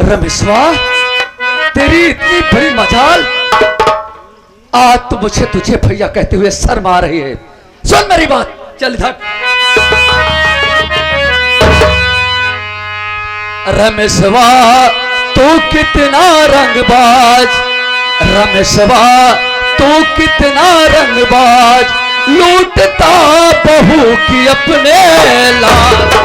रमेशवा, तेरी इतनी बड़ी मजाल, आज तो मुझे तुझे भैया कहते हुए शर्म आ रही है। सुन मेरी बात, चल इधर। रमेशवा तू कितना रंगबाज, रमेशवा तू कितना रंगबाज, लूटता बहू की अपने लाज।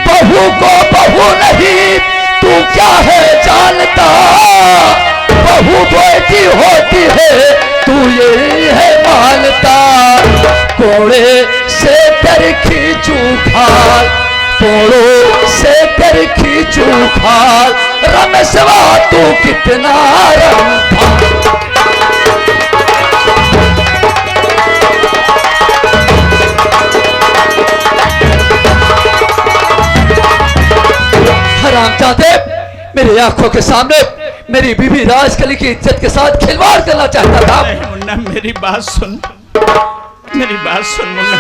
बहू को बहू नहीं तू क्या है जानता, बहू बेटी होती है तू ये है मानता। कोड़े से कर खींचू खाल, कोड़ों से कर खींचू खाल, रमेशवा तू कितना रंगबाज। हरामजादे, मेरी आंखों के सामने मेरी बीबी राजकली की इज्जत के साथ खिलवाड़ करना चाहता था। मुन्ना मेरी बात सुन, मेरी बात सुन मुन्ना।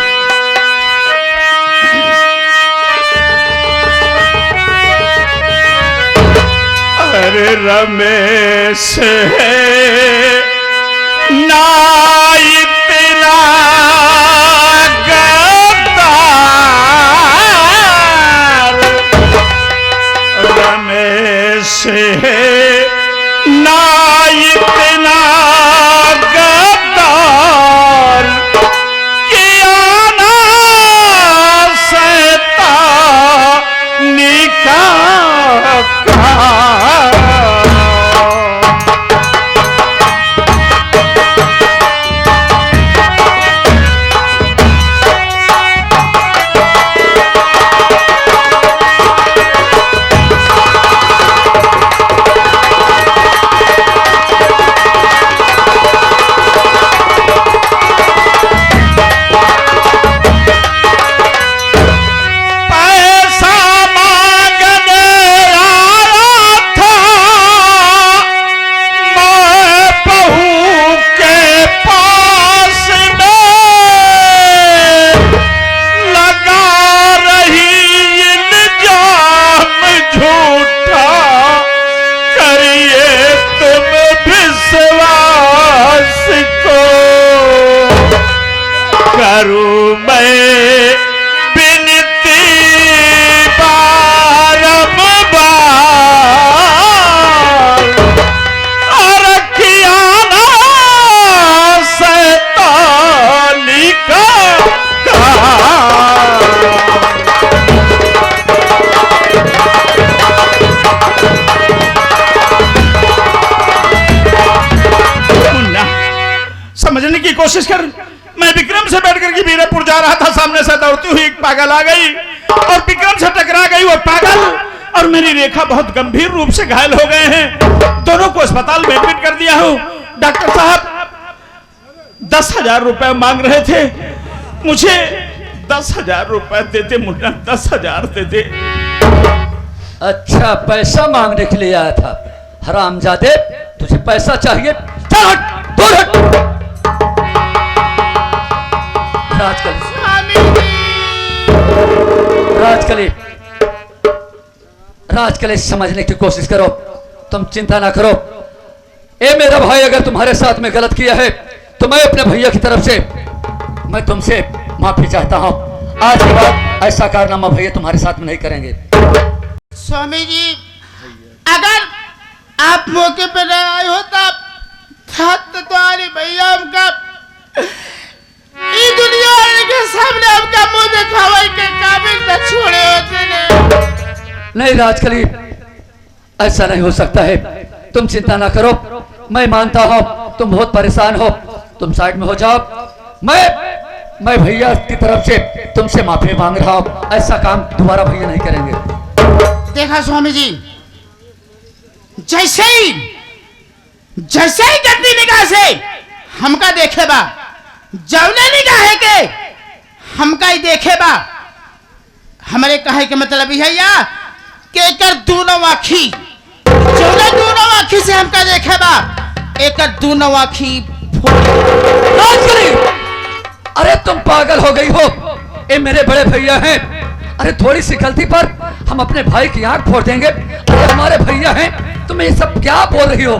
अरे रमेश है ना इतना गद्दार, रमेश है ना इतना गद्दार, किया ना शैतानी का समझने की कोशिश कर। मैं विक्रम से बैठ करके वीरपुर जा रहा था, सामने से दौड़ती हुई एक पागल आ गई और विक्रम से टकरा गई। वो पागल और मेरी रेखा बहुत गंभीर रूप से घायल हो गए हैं। दोनों को अस्पताल में एडमिट कर दिया हूं। डॉक्टर साहब 10,000 रुपए मांग रहे थे, मुझे 10,000 रुपए देते मुन्ना, 10,000 देते। अच्छा, पैसा मांगने के लिए आया था? हरामजादे, तुझे पैसा चाहिए? चल हट, दूर हट। राजकली, राजकली समझने की कोशिश करो, तुम चिंता ना करो। ए मेरा भाई अगर तुम्हारे साथ में गलत किया है तो मैं अपने भैया की तरफ से मैं तुमसे माफी चाहता हूं। आज के बाद ऐसा कारनामा भैया तुम्हारे साथ में नहीं करेंगे। स्वामी जी, अगर आप मौके पर आए हो तो तुम्हारे भैया हमका दुनिया के सामने हमका मुंह दिखावे के काबिल न छोड़े होते ने। नहीं राजकली, ऐसा नहीं हो सकता है, तुम चिंता ना करो। मैं मानता हूं तुम बहुत परेशान हो, तुम साइड में हो जाओ। मैं भैया की तरफ से तुमसे माफी मांग रहा हूं। ऐसा काम दोबारा भैया नहीं करेंगे। देखा स्वामी जी, जैसे ही गंदी निगाह से हमका देखे बा, जौने निगाह के हमका ही देखे बा, हमारे कहे के मतलब है या कि एकर दोनों आँखी, जौने दोनों आँखी से हमका देखे बा, एकर दोनों आँखी राजकली, अरे तुम पागल हो गई हो। ये मेरे बड़े भैया हैं। अरे थोड़ी सी गलती पर हम अपने भाई की आंख फोड़ देंगे। अरे हमारे भैया हैं, तुम ये सब क्या बोल रही हो?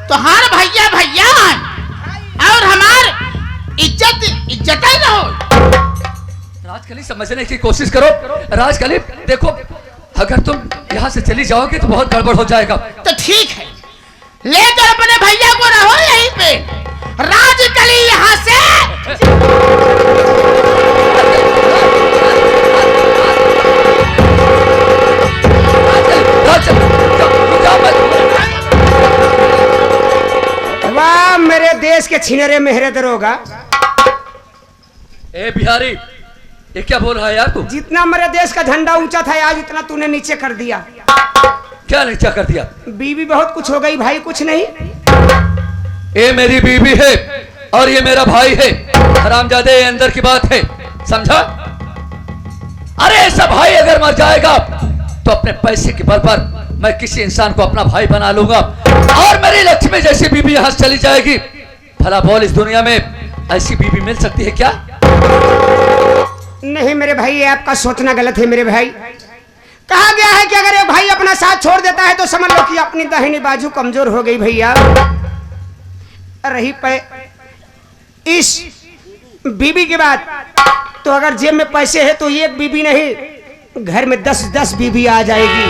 तुहार भैया भैया और हमार इज्जत ही ना हो। राजकली समझने की कोशिश करो। राजकली देखो, अगर तुम यहाँ से चली जाओगे तो बहुत गड़बड़ हो जाएगा। तो ठीक है, लेकर अपने भैया को रहो यहीं पे। राजकली यहाँ से वाह मेरे देश के छिनरे मेहरे दरोगा। ए बिहारी, ये क्या बोल रहा है यार तू? जितना मेरे देश का झंडा ऊंचा था आज उतना तूने नीचे कर दिया। क्या नीचा कर दिया? बीवी बहुत कुछ हो गई भाई, कुछ नहीं। ये मेरी बीवी है और ये मेरा भाई है। हरामजादे, ये अंदर की बात है, समझा? अरे ऐसा भाई अगर मर जाएगा तो अपने पैसे के बल पर मैं किसी इंसान को अपना भाई बना लूंगा और मेरी लक्ष्मी जैसी बीवी यहां से चली जाएगी। भला बोल, इस दुनिया में ऐसी बीवी मिल सकती है क्या? नहीं मेरे भाई, ये आपका सोचना गलत है मेरे भाई। कहा गया है कि अगर एक भाई अपना साथ छोड़ देता है तो समझ लो कि अपनी दाहिनी बाजू कमजोर हो गई भैया। रही इस बीबी के बाद तो अगर जेब में पैसे है तो एक बीबी नहीं, घर में 10-10 बीबी आ जाएगी।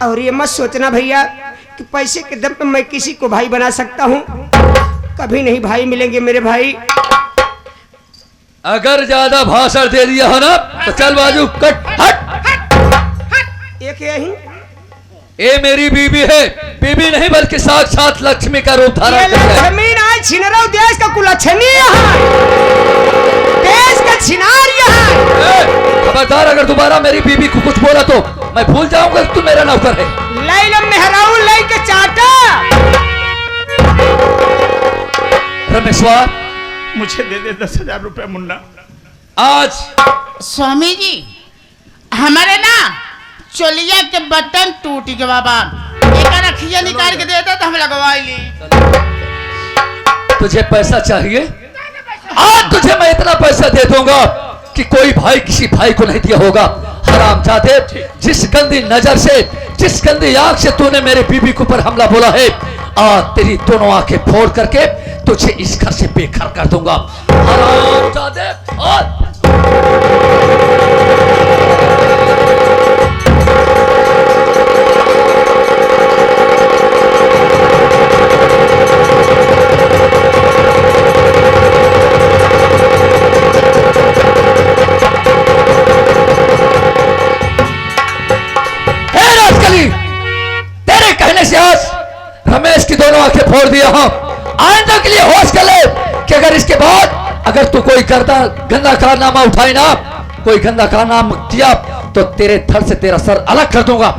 और ये मत सोचना भैया कि पैसे के दम पे मैं किसी को भाई बना सकता हूँ, कभी नहीं भाई मिलेंगे मेरे भाई। अगर ज्यादा भाषण दे दिया हो ना तो चल बाजू कट हट। एक यही ये मेरी बीवी है, बीवी नहीं बल्कि साक्षात लक्ष्मी का रूप धारण ये करती है। लक्ष्मी ना छिनरो देश का कुलच्छनी है, देश का छिनार है। खबरदार, अगर दोबारा मेरी बीवी को कुछ बोला तो मैं भूल जाऊंगा कि तू मेरा नौकर है। लैलम मेहराऊ लई के चाटा। रमेश्वर, मुझे दे दे 10,000 रुपए मुन्ना। आज स्वामी जी हमारे ना चोलिया के बटन टूट गए बाबा, एक रखिया निकाल के देता तो हम लगवा ली। तुझे पैसा चाहिए? आज तुझे मैं इतना पैसा दे दूंगा कि कोई भाई किसी भाई को नहीं दिया होगा। हरामजादे, जिस गंदी नजर से, जिस गंदी आंख से तूने मेरे बीबी के ऊपर हमला बोला है, आज तेरी दोनों आंखें फोड़ करके तुझे इस घर से बेघर कर दूंगा। हरामजादे, तेरे कहने से आज रमेश की दोनों आंखें फोड़ दिया हूं। आइंदा के लिए होश कर ले कि अगर इसके बाद अगर तू कोई गंदा कारनामा उठाए ना, कोई गंदा कारनामा किया तो तेरे धड़ से तेरा सर अलग कर दूंगा।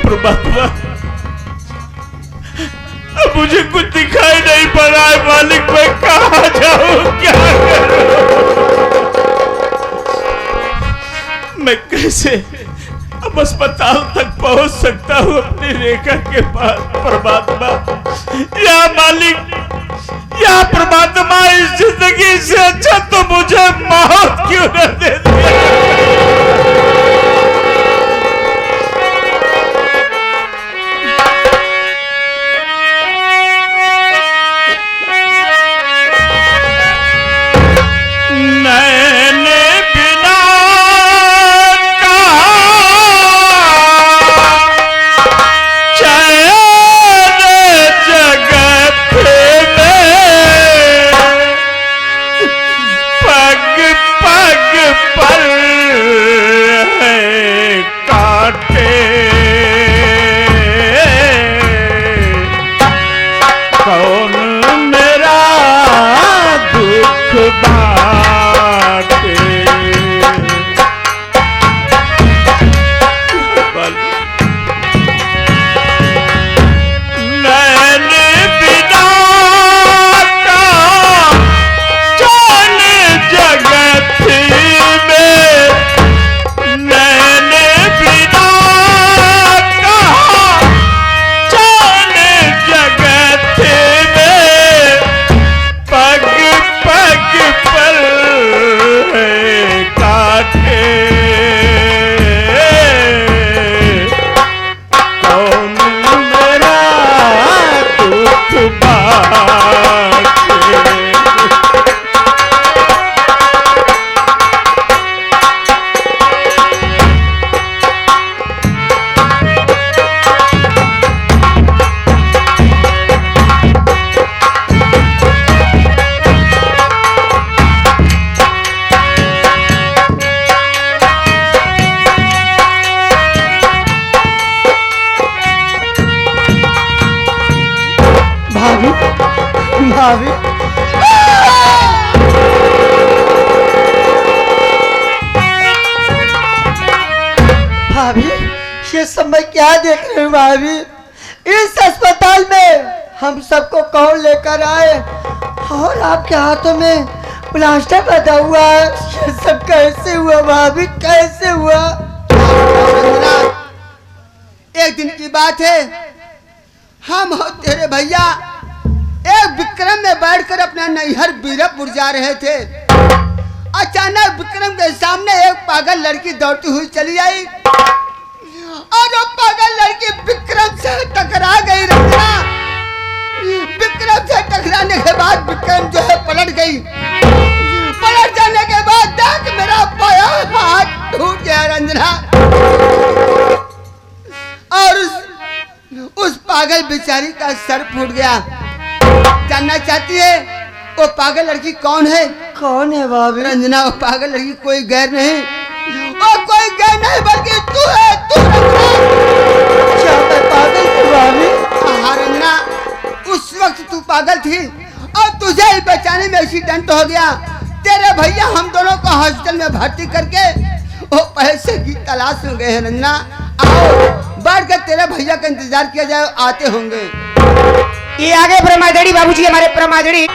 परमात्मा, अब मुझे कुछ दिखाई नहीं पड़ रहा है मालिक, मैं कहाँ जाऊं, क्या करूं? मैं कैसे अब अस्पताल तक पहुंच सकता हूं अपनी रेखा के पास? परमात्मा या मालिक या परमात्मा, इस जिंदगी से अच्छा तो मुझे मौत क्यों न दे दिया? भाभी। भाभी ये सब मैं क्या देख रही हूँ भाभी? इस अस्पताल में हम सबको कौन लेकर आए और आपके हाथों में प्लास्टर बंधा हुआ है। ये सब कैसे हुआ भाभी, कैसे हुआ? एक दिन की बात है, हम और तेरे भैया एक विक्रम में बैठकर अपना नैहर बीरपुर जा रहे थे। अचानक विक्रम के सामने एक पागल लड़की दौड़ती हुई चली आई और वो पागल लड़की विक्रम से टकरा गई। रंजना, विक्रम से टकराने के बाद विक्रम जो है पलट गई। पलट जाने के बाद देख मेरा पाया हाथ टूट गया रंजना, और उस पागल बेचारी का सर फूट गया। जानना चाहती है वो पागल लड़की कौन है? कौन है भाभी? रंजना, वो पागल लड़की कोई गैर नहीं, वो कोई गैर नहीं बल्कि तू है, तू रंजना। क्या मैं पागल हूँ भाभी? हाँ रंजना, उस वक्त तू पागल थी और तुझे ही बचाने में एक्सीडेंट हो गया। तेरे भैया हम दोनों को हॉस्पिटल में भर्ती करके वो पैसे की तलाश में गए हैं। रंजना, आओ बैठ कर तेरे भैया का इंतजार किया जाए, आते होंगे। ये आगे प्रमादड़ी बाबूजी, हमारे प्रमादड़ी।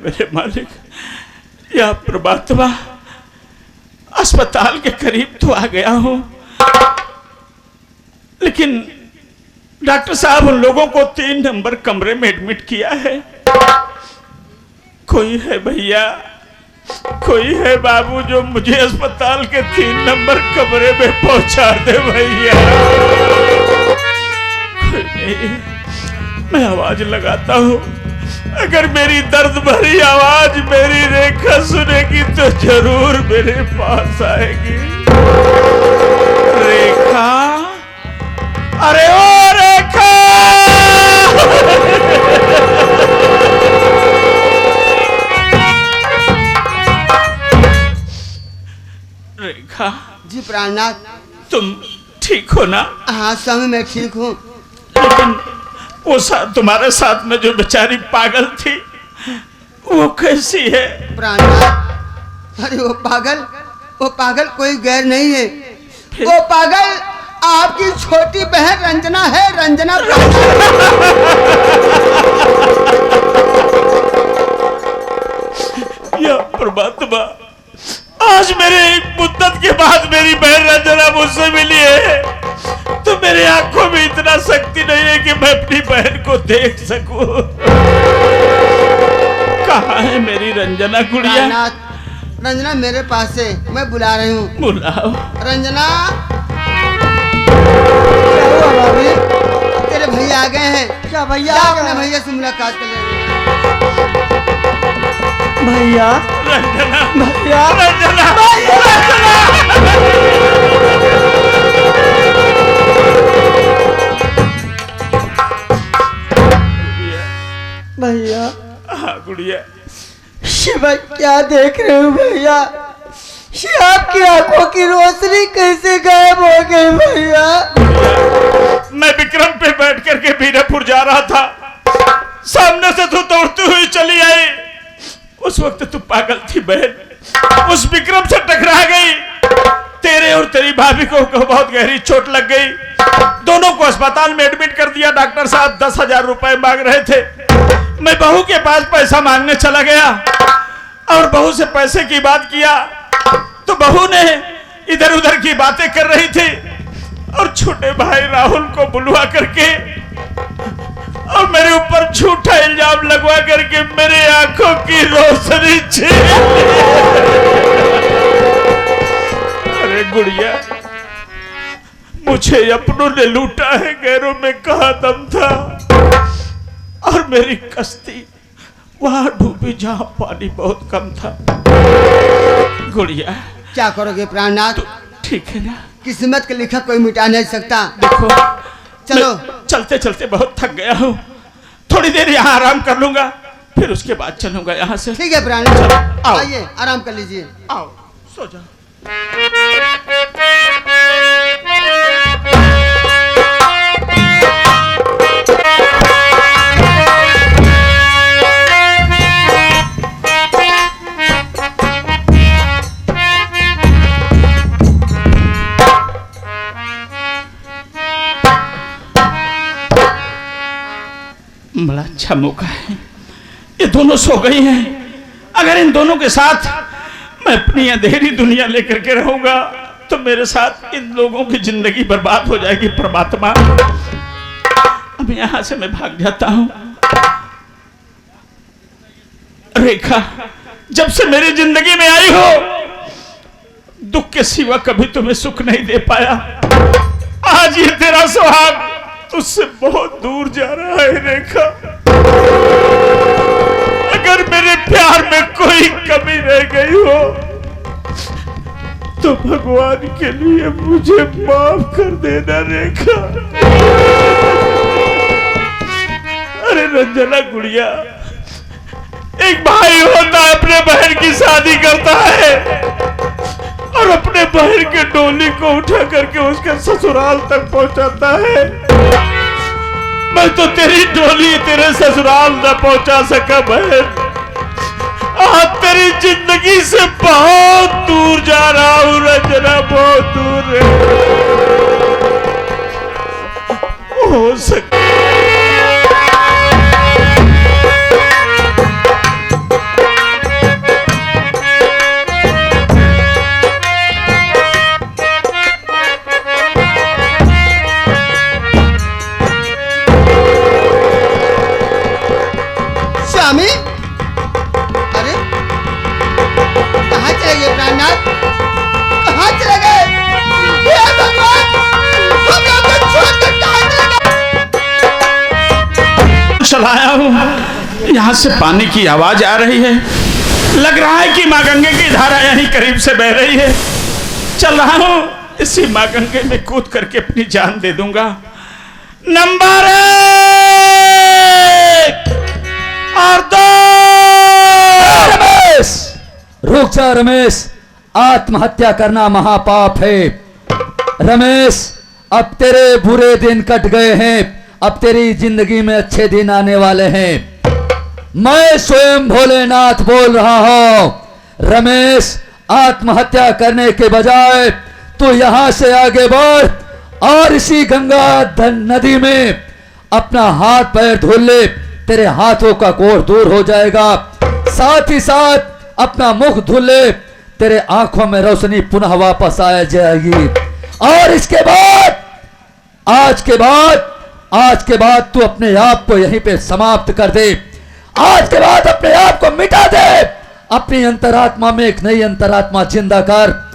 मेरे मालिक या प्रभातवा, अस्पताल के करीब तो आ गया हूं, लेकिन डॉक्टर साहब उन लोगों को 3 नंबर कमरे में एडमिट किया है। कोई है भैया, कोई है बाबू जो मुझे अस्पताल के 3 नंबर कमरे में पहुंचा दे भैया। कोई नहीं, मैं आवाज लगाता हूं। अगर मेरी दर्द भरी आवाज मेरी रेखा सुनेगी तो जरूर मेरे पास आएगी। रेखा, अरे ओ रेखा! रेखा जी प्राणनाथ, तुम ठीक हो ना? हाँ स्वामी मैं ठीक हूँ। लेकिन वो तुम्हारे साथ में जो बेचारी पागल थी वो कैसी है? प्राणनाथ, अरे वो पागल कोई गैर नहीं है। वो पागल आपकी छोटी बहन रंजना है, रंजना। या परमात्मा, आज मेरे मुद्दत के बाद मेरी बहन रंजना मुझसे मिली है, तो मेरे आंखों में इतना शक्ति नहीं है कि मैं अपनी बहन को देख सकूं। कहाँ है मेरी रंजना गुड़िया? रंजना मेरे पास है, मैं बुला रही हूँ। बुलाओ। रंजना, क्या हुआ भाभी? तेरे भैया आ गए हैं। क्या भैया जा आ अपने गए? भैया से मुलाकात कर ले। भैया, रंजना, भैया, रंजना, भैया। हाँ गुड़िया, शिवा क्या देख रहे हो भैया? ये आपकी आंखों की रोशनी कैसे गायब हो गई भैया? मैं विक्रम पे बैठ करके बीरपुर जा रहा था, सामने से तू दौड़ती हुई चली आई। उस वक्त तू पागल थी बहन, उस विक्रम से टकरा गई भाभी को बहुत गहरी चोट लग गई। दोनों को अस्पताल में एडमिट कर दिया। डॉक्टर साहब 10,000 रुपए मांग रहे थे। मैं बहू के पास पैसा मांगने चला गया और बहू से पैसे की बात किया तो बहू ने इधर उधर की बातें कर रही थी और छोटे भाई राहुल को बुलवा करके और मेरे ऊपर झूठा इल्जाम लगवा करके मेरे आंखों की रोशनी छीन। अरे गुड़िया, मुझे अपनों ने लूटा है, गैरों में कहा दम था। और मेरी कश्ती वहां डूबी जहां पानी बहुत कम था। गुड़िया, क्या करोगे प्राणनाथ? ठीक है ना? किस्मत के लिखा कोई मिटा नहीं सकता। देखो, चलो। चलते चलते बहुत थक गया हूँ, थोड़ी देर यहाँ आराम कर लूंगा, फिर उसके बाद चलूंगा यहाँ से। ठीक है प्राणनाथ, आओ। आइए आराम कर लीजिए। आओ, सो जाओ। बड़ा अच्छा मौका है, ये दोनों सो गई हैं। अगर इन दोनों के साथ मैं अपनी अंधेरी दुनिया लेकर के रहूंगा तो मेरे साथ इन लोगों की जिंदगी बर्बाद हो जाएगी। परमात्मा, अब यहां से मैं भाग जाता हूं। रेखा, जब से मेरी जिंदगी में आई हो, दुख के सिवा कभी तुम्हें सुख नहीं दे पाया। आज ये तेरा सुहाग तुझसे बहुत दूर जा रहा है। रेखा, अगर मेरे प्यार में कोई कमी रह गई हो तो भगवान के लिए मुझे माफ कर देना। रेखा, अरे रंजना गुड़िया, एक भाई होता है, अपने बहन की शादी करता है और अपने बहन के डोली को उठा करके उसके ससुराल तक पहुंचाता है। मैं तो तेरी डोली तेरे ससुराल न पहुंचा सका बहन। आज तेरी जिंदगी से बहुत दूर जा रहा हूं रंजना, बहुत दूर हो सकता। स्वामी, अरे कहाँ चले गए प्राणनाथ? कहाँ चले गए? हे भगवान, तुम लोग को छोड़कर कहाँ चले गए? चलाया हूं, यहां से पानी की आवाज आ रही है। लग रहा है कि माँ गंगे की धारा यहीं करीब से बह रही है। चल रहा हूं, इसी माँ गंगे में कूद करके अपनी जान दे दूंगा। नंबर 1 और 2। रमेश, रुक जा रमेश, आत्महत्या करना महापाप है। रमेश, अब तेरे बुरे दिन कट गए हैं, अब तेरी जिंदगी में अच्छे दिन आने वाले हैं। मैं स्वयं भोलेनाथ बोल रहा हूं। रमेश, आत्महत्या करने के बजाय तू यहां से आगे बढ़ और इसी गंगा नदी में अपना हाथ पैर धुल ले, तेरे हाथों का कोढ़ दूर हो जाएगा। साथ ही साथ अपना मुख धुल ले, तेरे आंखों में रोशनी पुनः वापस आ जाएगी। और इसके बाद आज के बाद तू अपने आप को यहीं पे समाप्त कर दे। आज के बाद अपने आप को मिटा दे, अपनी अंतरात्मा में एक नई अंतरात्मा जिंदा कर।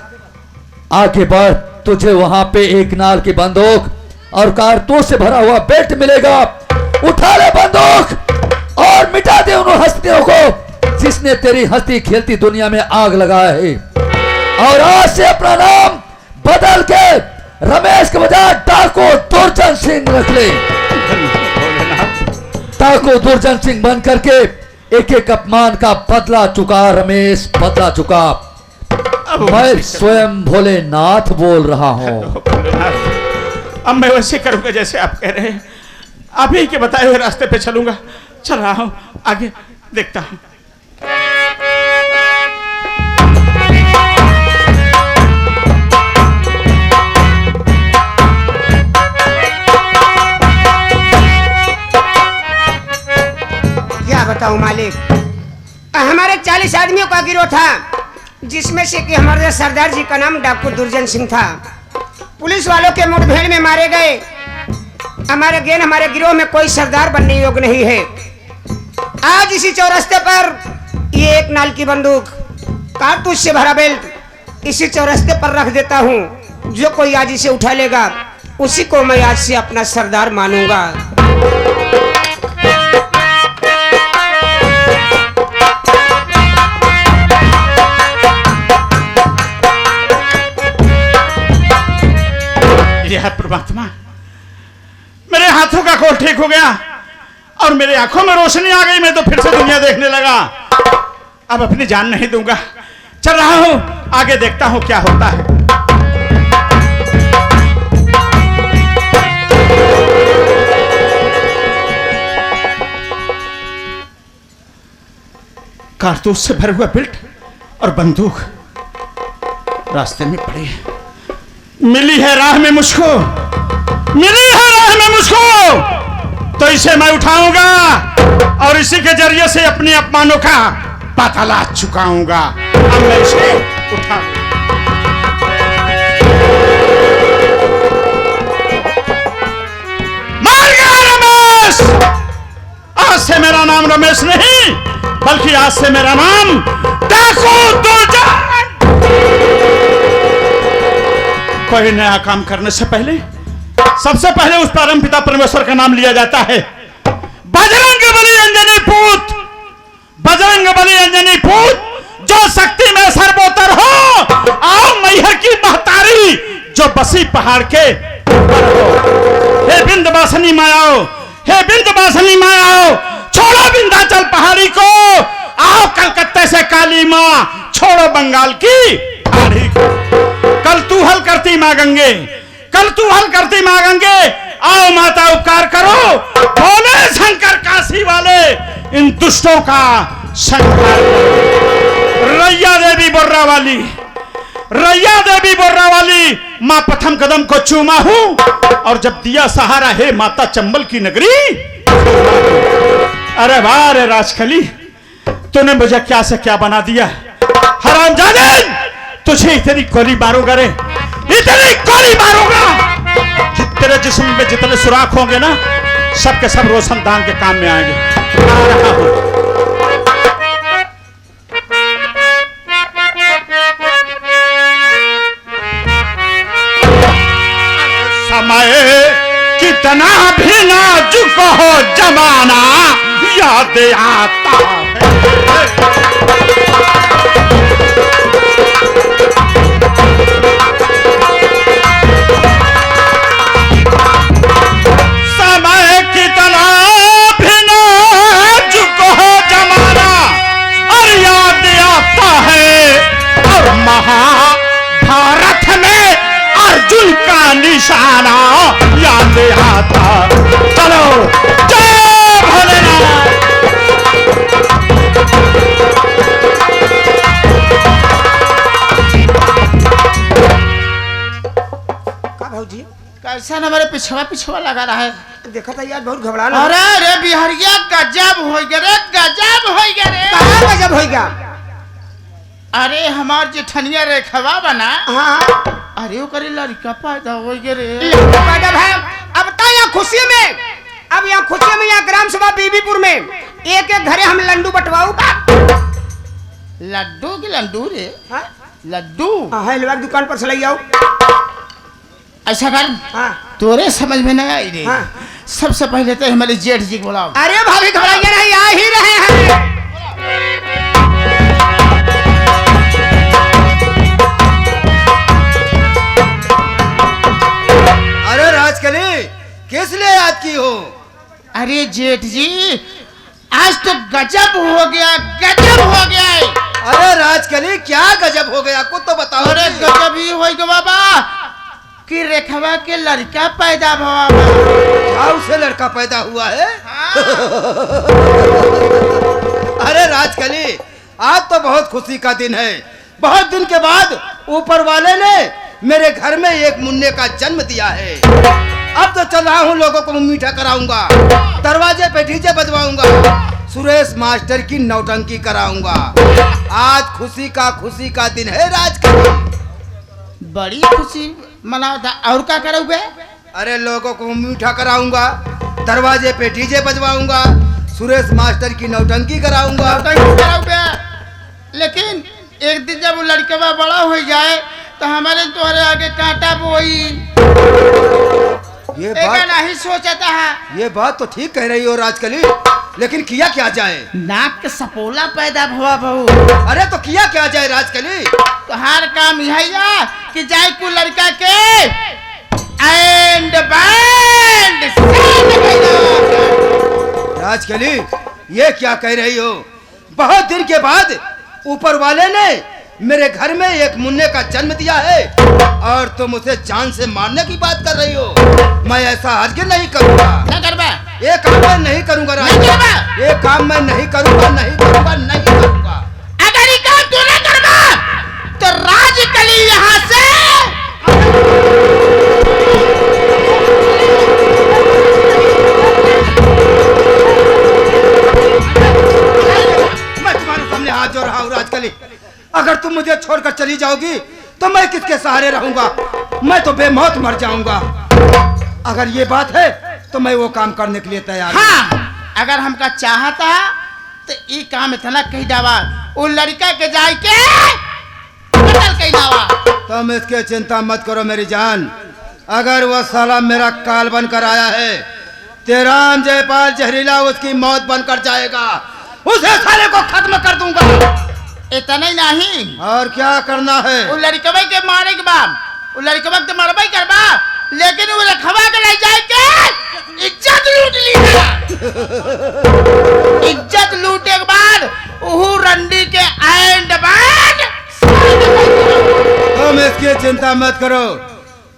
आगे बढ़, तुझे वहां पे एक नाल की बंदूक और कारतूस से भरा हुआ बेल्ट मिलेगा। उठा ले बंदूक और मिटा दे उन हस्तियों को जिसने तेरी हंसती खेलती दुनिया में आग लगाया है। और आज से अपना नाम बदल के रमेश के बजाय डाकू दुर्जन सिंह रख ले। डाकू दुर्जन सिंह बन करके एक एक अपमान का बदला चुका रमेश, बदला चुका। मैं स्वयं भोलेनाथ बोल रहा हूँ। अब मैं वैसे करूंगा जैसे आप कह रहे हैं। आप ही के बताए हुए रास्ते पे चलूंगा। चल रहा हूं, आगे देखता हूं। 40 आदमियों का गिरोह था, जिसमें से कि हमारे सरदार जी का नाम डाकू दुर्जन सिंह था। पुलिस वालों के मुठभेड़ में मारे गए। हमारे गिरोह में कोई सरदार बनने योग्य नहीं है। आज इसी चौरास्ते पर ये एक नाल की बंदूक, कारतूस से भरा बेल्ट इसी चौरास्ते पर रख देता हूँ। जो कोई आज इसे उठा लेगा उसी को मैं आज से अपना सरदार मानूंगा। यह परमात्मा, मेरे हाथों का कोल ठीक हो गया और मेरे आंखों में रोशनी आ गई। मैं तो फिर से दुनिया देखने लगा। अब अपनी जान नहीं दूंगा, चल रहा हूं, आगे देखता हूं क्या होता है। कारतूस से भरे हुआ बेल्ट और बंदूक रास्ते में पड़ी है। मिली है राह में मुझको, मिली है राह में मुझको, तो इसे मैं उठाऊंगा और इसी के जरिए से अपने अपमानों का पाताला चुकाऊंगा। अब मैं इसे उठाऊंगा। मार गया रमेश। आज से मेरा नाम रमेश नहीं, बल्कि आज से मेरा नाम डाकू दुर्जन। कोई नया काम करने से पहले सबसे पहले उस परमपिता परमेश्वर का नाम लिया जाता है। बजरंग बली अंजनी पूत, बजरंग बली अंजनी पूत, जो शक्ति में सर्वोत्तर हो। आओ मैहर की महतारी, जो बसी पहाड़ के ऊपर हो। हे विंध्यवासिनी मायाओ, हे विंध्यवासिनी मायाओ, छोड़ो विंध्याचल पहाड़ी को। आओ कलकत्ते से काली माँ, छोड़ो बंगाल की पहाड़ी को। कल तू हल करती माँ गंगे, कल तू हल करती माँ गंगे। आओ माता उपकार करो, बोले शंकर काशी वाले, इन दुष्टों का संहार करो। रैया देवी बोर्रा वाली, रैया देवी बोर्रा वाली माँ प्रथम कदम को चूमा हूं और जब दिया सहारा है माता चंबल की नगरी। अरे वाह रे राजकली, तूने मुझे क्या से क्या बना दिया। हरामजादे, तुझे इतनी गोली मारूंगा रे, इतनी गोली मारूंगा कि तेरे जिस्म में जितने सुराख होंगे ना, सब के सब रोशनदान के काम में आएंगे। आ रहा हूं। समय कितना भी नाजुक हो जमाना, याद आता है। समय कितना भी नाजुक हो जमाना और याद आता है। और महाभारत में अर्जुन का निशाना याद आता। चलो जय भोलेनाथ। का भाऊजी कैसा न हमारे पिछवा पिछवा लगा रहा है। देखा था यार, बहुत घबरा लगा। अरे रे बिहारिया, गजब हो गया रे, गजब हो गया रे। कहाँ गजब होएगा? अरे हमार जेठनिया रेखवा बना। हाँ अरे वो करे लड़का पैदा हो गया रे। मैडम है। अब तो यहाँ खुशी में, अब यहाँ खुशी में, यहाँ ग्राम सभा बीबीपुर में एक एक घरे हम लड्डू बंटवाऊ का। लड्डू की लड्डू रे, हाँ? लड्डू। हाँ हलवा की दुकान पर से ले आओ। ऐसा कर, हाँ तोरे समझ में नहीं आई रे। हाँ। सबसे पहले तो हमारे जेठ जी को बुलाओ। अरे भाभी घबराइए नहीं, आ ही रहे हैं। अरे राजकली, किस लिए याद की हो? अरे जेठ जी, आज तो गजब हो गया, गजब हो गया है। अरे राजकली, क्या गजब हो गया, कुछ तो बताओ। अरे गजब ही हो गया बाबा कि रेखवा के लड़का पैदा हुआ। क्या उसे लड़का पैदा हुआ है? अरे राजकली, आज तो बहुत खुशी का दिन है। बहुत दिन के बाद ऊपर वाले ने मेरे घर में एक मुन्ने का जन्म दिया है। अब तो चल रहा हूँ, लोगों को मीठा कराऊंगा, दरवाजे पे डीजे बजवाऊंगा, सुरेश मास्टर की नौटंकी कराऊंगा। आज खुशी का दिन है राजकली। बड़ी खुशी मनाओ था। और क्या करो बे? अरे लोगों को मीठा कराऊंगा, दरवाजे पे डीजे बजवाऊंगा, सुरेश मास्टर की नौटंकी कराऊंगा। करो बे। लेकिन एक दिन जब वो लड़का बड़ा हो जाए तो हमारे तुम्हारे आगे कांटा बोई। नहीं सोचता है। ये बात तो ठीक कह रही हो राजकली, लेकिन किया क्या जाए? नाक के सपोला पैदा हुआ बहू। अरे to किया क्या जाए राजकली? तो हर काम यही कि जाए को लड़का के एंड बैंड राजकली, ये क्या कह रही हो? बहुत दिन के बाद ऊपर वाले ने मेरे घर में एक मुन्ने का जन्म दिया है और तुम उसे जान से मारने की बात कर रही हो। मैं ऐसा हरगिज़ नहीं करूंगा। क्या करबा? ये काम मैं नहीं करूंगा राजकली। ये काम मैं नहीं करूंगा, नहीं करूंगा, नहीं करूंगा। अगर ये काम तू नहीं करबा तो राजकली यहाँ से मैं तुम्हारे सामने हाथ जोड़ रहा हूँ राजकली। अगर तुम मुझे छोड़कर चली जाओगी तो मैं किसके सहारे रहूंगा? मैं तो बेमौत मर जाऊंगा। अगर ये बात है तो मैं वो काम करने के लिए तैयार हूँ। हाँ, अगर हमका चाहता तो ये काम इतना कही जावा वो लड़का के जाए के कतल कही जावा। तुम इसके चिंता मत करो मेरी जान। अगर वो साला मेरा काल बनकर आया है, तेराम जयपाल जहरीला उसकी मौत बनकर जाएगा। उसे साले को खत्म कर दूंगा। इतना ही नहीं, और क्या करना है? वो लड़कवा के मारे के बाद वो लड़कवा तो मरबा करबा, लेकिन वो रखवा के ले जाए के इज्जत लूट ली। इज्जत लूटे के बाद वो रंडी के एंड बैंड। तुम इसकी चिंता मत करो।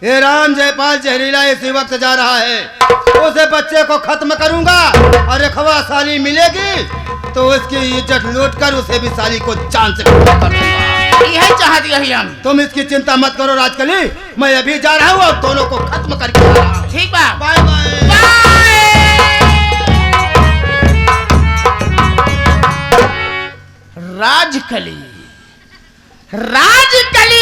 ये राम जयपाल जहरीला इसी वक्त जा रहा है। उसे बच्चे को खत्म करूंगा और रखवा साली मिलेगी तो उसकी इज्जत लूट कर उसे भी साली को जान से खत्म कर दूंगा। यही चाहती है हम। तुम इसकी चिंता मत करो राजकली, मैं अभी जा रहा हूँ और दोनों को खत्म करके आ रहा हूँ। ठीक बा, बाय बाय। राजकली, राजकली